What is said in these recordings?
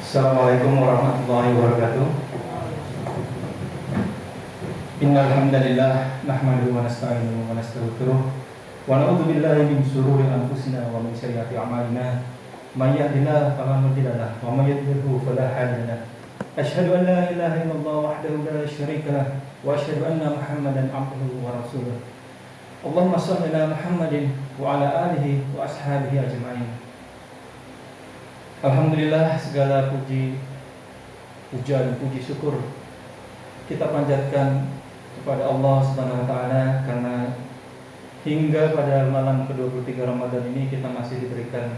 Assalamualaikum warahmatullahi wabarakatuh. Innal hamdalillah nahmaduhu wa nasta'inuhu wa nastaghfiruh wa na'udzu billahi min shururi anfusina wa min sayyiati a'malina. May yahdihillahu fala mudilla lahu wa may yudlilhu fala hadiya lahu. Asyhadu an la ilaha illallah wahdahu la syarika lahu wa asyhadu anna Muhammadan 'abduhu wa rasuluh. Allahumma shalli ala Muhammadin wa ala alihi wa ashabihi ajma'in. Alhamdulillah, segala puji, puja dan puji syukur kita panjatkan kepada Allah Subhanahu wa taala karena hingga pada malam ke-23 Ramadan ini kita masih diberikan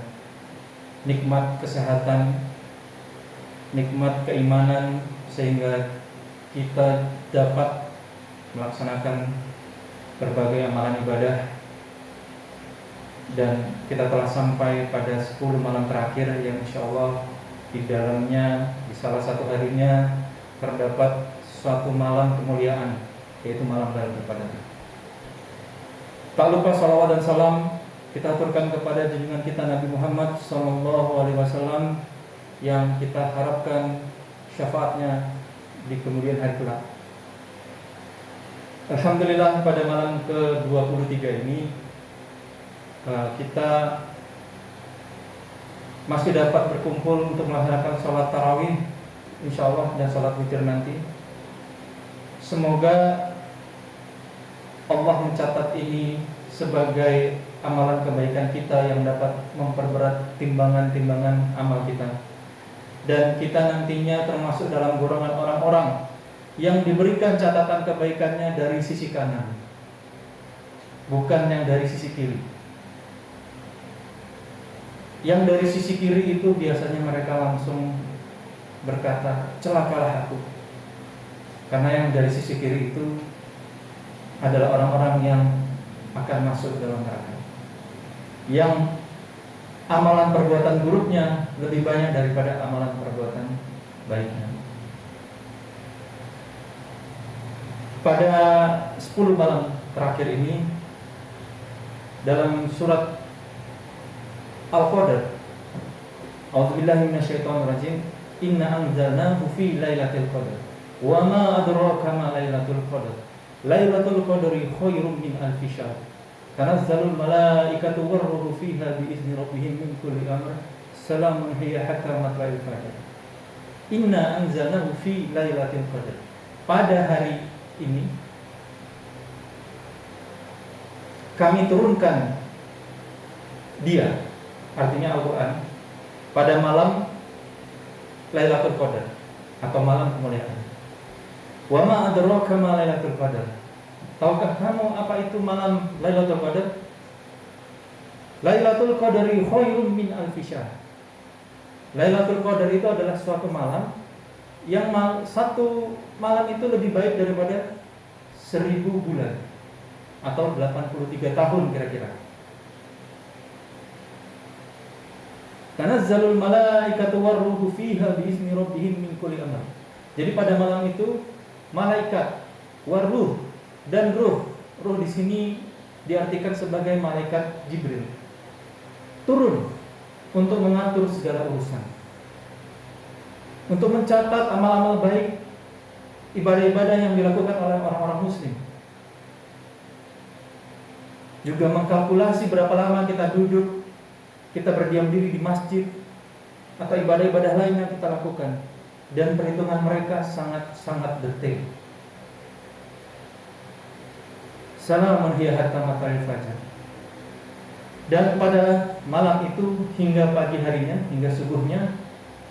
nikmat kesehatan, nikmat keimanan sehingga kita dapat melaksanakan berbagai amalan ibadah. Dan kita telah sampai pada 10 malam terakhir yang insya Allah di dalamnya, di salah satu harinya terdapat suatu malam kemuliaan, yaitu malam Lailatul Qadar. Tak lupa salawat dan salam kita aturkan kepada junjungan kita Nabi Muhammad SAW yang kita harapkan syafaatnya di kemudian hari kelak. Alhamdulillah, pada malam ke-23 ini kita masih dapat berkumpul untuk melaksanakan sholat tarawih insyaallah dan sholat witir nanti. Semoga Allah mencatat ini sebagai amalan kebaikan kita yang dapat memperberat timbangan-timbangan amal kita, dan kita nantinya termasuk dalam golongan orang-orang yang diberikan catatan kebaikannya dari sisi kanan, bukan yang dari sisi kiri. Yang dari sisi kiri itu biasanya mereka langsung berkata, celakalah aku. Karena yang dari sisi kiri itu adalah orang-orang yang akan masuk dalam neraka, yang amalan perbuatan buruknya lebih banyak daripada amalan perbuatan baiknya. Pada 10 malam terakhir ini dalam surat Al-Qadar, A'udzubillahi minasyaitonirrajim, inna anzalnahu fi lailatul qadar wa ma adraka ma lailatul qadar lailatul qadri khairum min alfi syahr tanazzalul malaikatu war-ruhu fiha bi izni rabbihim min kulli amr salamun hiya hatta matla'il fajr. Inna anzalnahu fi lailatul qadar, pada hari ini kami turunkan dia, artinya Al-Quran, pada malam Lailatul Qadar atau malam kemuliaan. Wa ma adraka ma Lailatul Qadar. Tahukah kamu apa itu malam Lailatul Qadar? Lailatul Qadri khairum min alfi syahr. Lailatul Qadar itu adalah suatu malam yang satu malam itu lebih baik daripada 1000 bulan atau 83 tahun kira-kira. Tanazzalul malaikatu war-ruhu fiha bi izni rabbihim min kulli amr. Jadi pada malam itu malaikat, war-ruh dan ruh. Ruh di sini diartikan sebagai malaikat Jibril, turun untuk mengatur segala urusan, untuk mencatat amal-amal baik, ibadah-ibadah yang dilakukan oleh orang-orang muslim. Juga mengkalkulasi berapa lama kita duduk, kita berdiam diri di masjid, atau ibadah-ibadah lain yang kita lakukan. Dan perhitungan mereka sangat-sangat detail. Salamun hiya hatta matla'il fajr. Dan pada malam itu hingga pagi harinya, hingga subuhnya,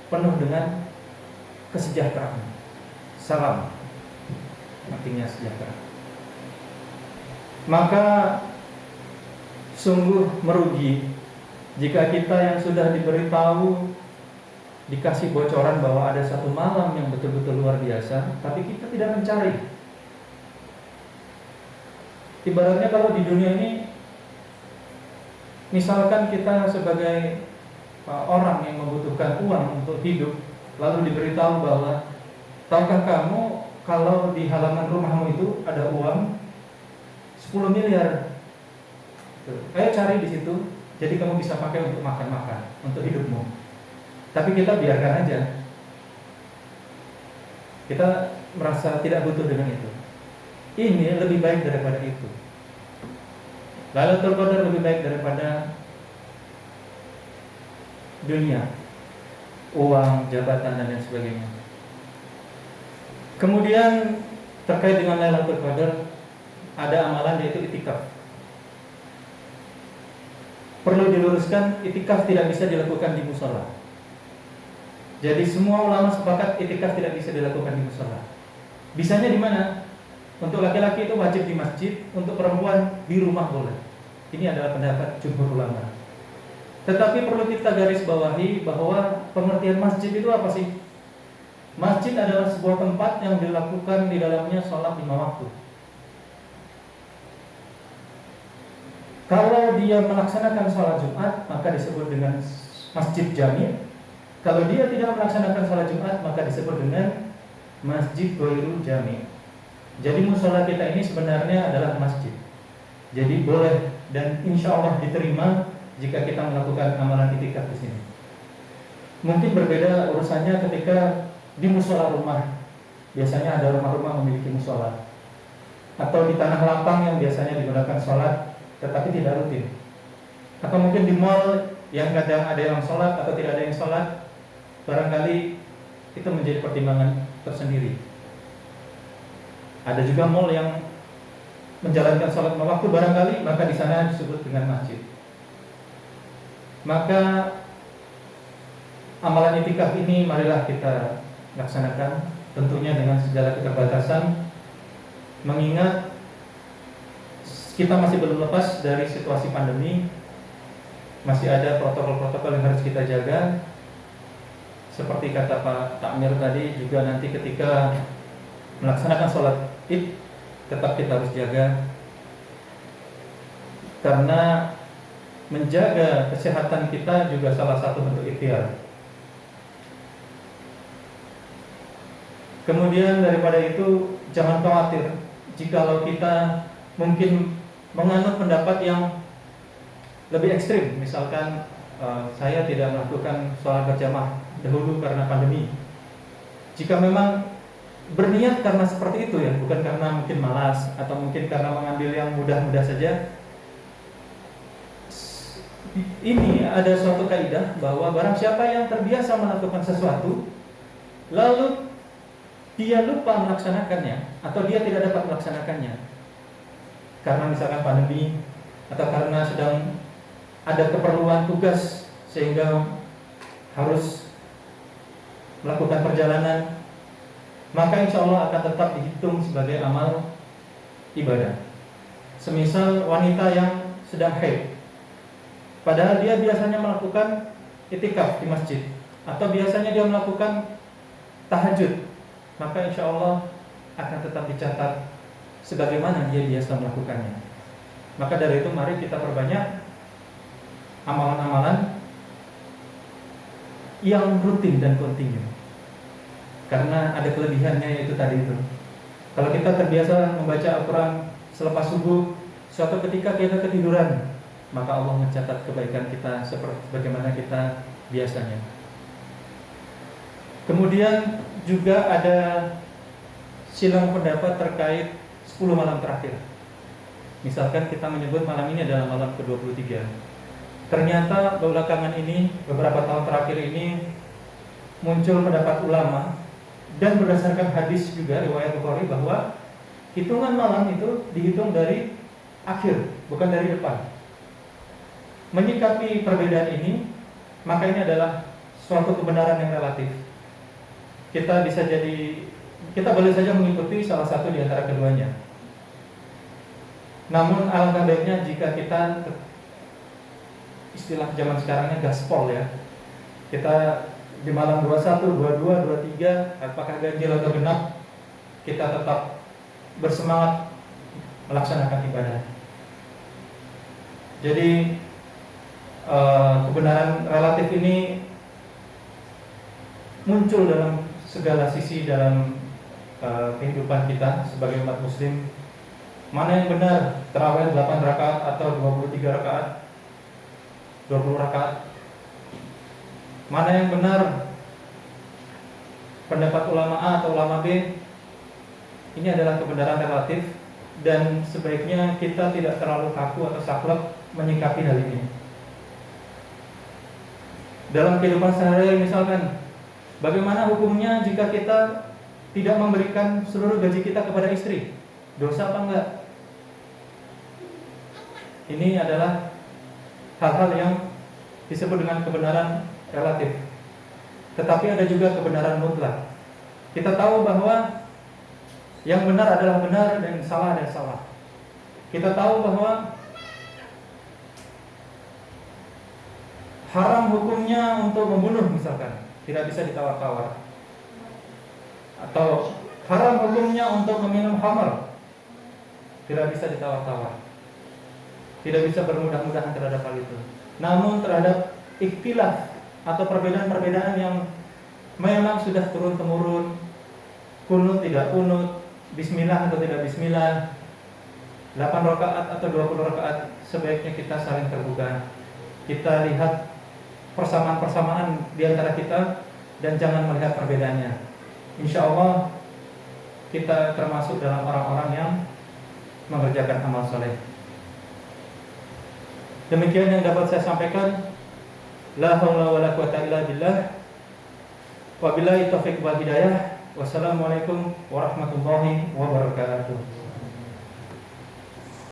penuh dengan kesejahteraan. Salam, artinya sejahtera. Maka sungguh merugi jika kita yang sudah diberitahu, dikasih bocoran bahwa ada satu malam yang betul-betul luar biasa, tapi kita tidak mencari. Ibaratnya kalau di dunia ini, misalkan kita sebagai orang yang membutuhkan uang untuk hidup, lalu diberitahu bahwa, tahukah kamu kalau di halaman rumahmu itu ada uang 10 miliar, ayo cari di situ. Jadi kamu bisa pakai untuk makan-makan, untuk hidupmu. Tapi kita biarkan aja. Kita merasa tidak butuh dengan itu. Ini lebih baik daripada itu. Lailatul Qadar lebih baik daripada dunia, uang, jabatan, dan lain sebagainya. Kemudian terkait dengan Lailatul Qadar, ada amalan yaitu itikaf. Perlu diluruskan, itikaf tidak bisa dilakukan di musola. Jadi semua ulama sepakat itikaf tidak bisa dilakukan di musola. Bisanya di mana? Untuk laki-laki itu wajib di masjid, untuk perempuan di rumah boleh. Ini adalah pendapat jumhur ulama. Tetapi perlu kita garis bawahi bahwa pengertian masjid itu apa sih? Masjid adalah sebuah tempat yang dilakukan di dalamnya sholat 5 waktu. Kalau dia melaksanakan sholat Jumat, maka disebut dengan masjid jami'. Kalau dia tidak melaksanakan sholat Jumat, maka disebut dengan masjid ghairul jami'. Jadi musola kita ini sebenarnya adalah masjid. Jadi boleh dan insya Allah diterima jika kita melakukan amalan itikaf di sini. Mungkin berbeda urusannya ketika di musola rumah. Biasanya ada rumah-rumah memiliki musola, atau di tanah lapang yang biasanya digunakan sholat tetapi tidak rutin, atau mungkin di mall yang kadang ada yang sholat atau tidak ada yang sholat. Barangkali itu menjadi pertimbangan tersendiri. Ada juga mall yang menjalankan sholat 5 waktu barangkali, maka di sana disebut dengan masjid. Maka amalan itikaf ini marilah kita laksanakan, tentunya dengan segala keterbatasan, mengingat kita masih belum lepas dari situasi pandemi. Masih ada protokol-protokol yang harus kita jaga. Seperti kata Pak Takmir tadi, juga nanti ketika melaksanakan sholat Id tetap kita harus jaga, karena menjaga kesehatan kita juga salah satu bentuk ikhtiar. Kemudian daripada itu, jangan khawatir jikalau kita mungkin menganut pendapat yang lebih ekstrim. Misalkan saya tidak melakukan sholat berjamaah dahulu karena pandemi. Jika memang berniat karena seperti itu ya, bukan karena mungkin malas atau mungkin karena mengambil yang mudah-mudah saja. Ini ada suatu kaidah bahwa barang siapa yang terbiasa melakukan sesuatu lalu dia lupa melaksanakannya, atau dia tidak dapat melaksanakannya karena misalkan pandemi atau karena sedang ada keperluan tugas sehingga harus melakukan perjalanan, maka insya Allah akan tetap dihitung sebagai amal ibadah. Semisal wanita yang sedang haid, padahal dia biasanya melakukan itikaf di masjid, atau biasanya dia melakukan tahajud, maka insya Allah akan tetap dicatat sebagaimana dia biasa melakukannya. Maka dari itu mari kita perbanyak amalan-amalan yang rutin dan kontinu, karena ada kelebihannya, yaitu tadi itu. Kalau kita terbiasa membaca Al-Quran selepas subuh, suatu ketika kita ketiduran, maka Allah mencatat kebaikan kita seperti bagaimana kita biasanya. Kemudian juga ada silang pendapat terkait 10 malam terakhir. Misalkan kita menyebut malam ini adalah malam ke-23. Ternyata belakangan ini, beberapa tahun terakhir ini, muncul pendapat ulama dan berdasarkan hadis juga riwayat Bukhari bahwa hitungan malam itu dihitung dari akhir, bukan dari depan. Menyikapi perbedaan ini, maka ini adalah suatu kebenaran yang relatif. Kita boleh saja mengikuti salah satu di antara keduanya. Namun alangkah baiknya jika kita, istilah zaman sekarangnya gaspol ya, kita di malam 21, 22, 23, apakah ganjil atau genap, kita tetap bersemangat melaksanakan ibadah. Jadi kebenaran relatif ini muncul dalam segala sisi dalam kehidupan kita sebagai umat muslim. Mana yang benar, tarawih 8 rakaat atau 23 rakaat, 20 rakaat? Mana yang benar, pendapat ulama A atau ulama B, ini adalah kebenaran relatif dan sebaiknya kita tidak terlalu kaku atau saklek menyikapi hal ini. Dalam kehidupan sehari-hari misalkan, bagaimana hukumnya jika kita tidak memberikan seluruh gaji kita kepada istri? Dosa apa enggak? Ini adalah hal-hal yang disebut dengan kebenaran relatif. Tetapi ada juga kebenaran mutlak. Kita tahu bahwa yang benar adalah benar dan salah adalah salah. Kita tahu bahwa haram hukumnya untuk membunuh misalkan, tidak bisa ditawar-tawar. Atau haram hukumnya untuk meminum khamar, tidak bisa ditawar-tawar. Tidak bisa bermudah-mudahan terhadap hal itu. Namun terhadap ikhtilaf atau perbedaan-perbedaan yang memang sudah turun-temurun, kunut tidak kunut, bismillah atau tidak bismillah, 8 rakaat atau 20 rakaat, sebaiknya kita saling terbuka. Kita lihat persamaan-persamaan di antara kita dan jangan melihat perbedaannya. Insya Allah kita termasuk dalam orang-orang yang mengerjakan amal soleh. Demikian yang dapat saya sampaikan. La haula wala quwata illa billah. Wabillahi taufiq wal hidayah. Wassalamualaikum warahmatullahi wabarakatuh.